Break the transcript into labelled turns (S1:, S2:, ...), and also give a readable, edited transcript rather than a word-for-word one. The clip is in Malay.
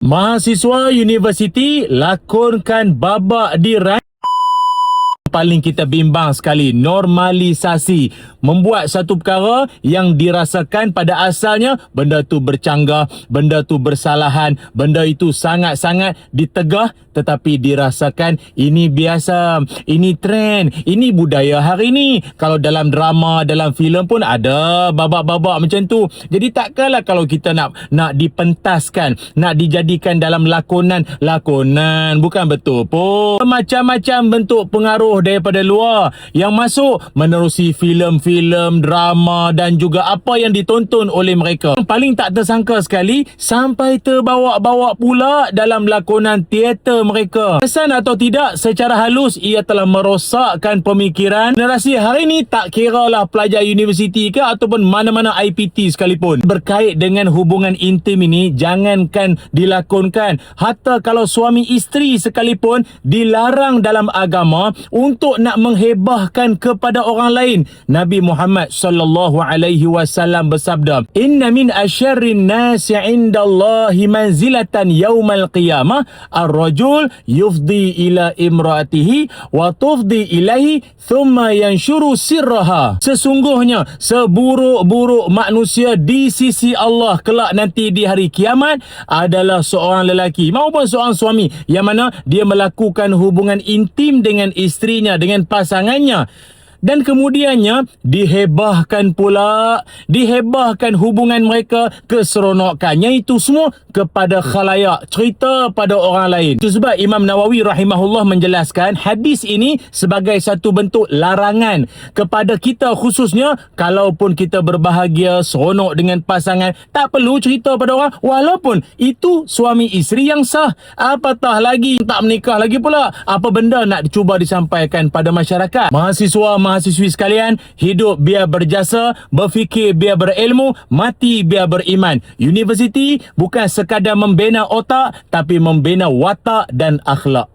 S1: Mahasiswa universiti lakonkan babak di paling kita bimbang sekali, normalisasi. Membuat satu perkara yang dirasakan pada asalnya benda tu bercanggah, benda tu bersalahan, benda itu sangat-sangat ditegah, tetapi dirasakan ini biasa, ini trend, ini budaya hari ni. Kalau dalam drama, dalam filem pun ada babak-babak macam tu. Jadi takkanlah kalau kita nak dipentaskan, nak dijadikan dalam lakonan, bukan betul pun. Macam-macam bentuk pengaruh daripada luar yang masuk menerusi filem-filem, drama dan juga apa yang ditonton oleh mereka. Yang paling tak tersangka sekali, sampai terbawa-bawa pula dalam lakonan teater mereka. Pesan atau tidak, secara halus ia telah merosakkan pemikiran generasi hari ni, tak kira lah pelajar universiti ke ataupun mana-mana IPT sekalipun. Berkait dengan hubungan intim ini, jangankan dilakonkan, hatta kalau suami isteri sekalipun dilarang dalam agama untuk nak menghebahkan kepada orang lain. Nabi Muhammad sallallahu alaihi wasallam bersabda, "Inna min asyarrin nasi 'indallahi manzilatan yaumal qiyamah ar-rajul yufdi ila imraatihi wa tufdi ilaihi thumma yanshuru sirraha." Sesungguhnya seburuk-buruk manusia di sisi Allah kelak nanti di hari kiamat adalah seorang lelaki maupun seorang suami yang mana dia melakukan hubungan intim dengan isterinya, dengan pasangannya, dan kemudiannya dihebahkan hubungan mereka, keseronokannya itu semua kepada khalayak, cerita pada orang lain. Itu sebab Imam Nawawi rahimahullah menjelaskan hadis ini sebagai satu bentuk larangan kepada kita, khususnya kalaupun kita berbahagia, seronok dengan pasangan, tak perlu cerita pada orang walaupun itu suami isteri yang sah. Apatah lagi tak menikah lagi pula. Apa benda nak cuba disampaikan pada masyarakat? Mahasiswi sekalian, hidup biar berjasa, berfikir biar berilmu, mati biar beriman. Universiti bukan sekadar membina otak, tapi membina watak dan akhlak.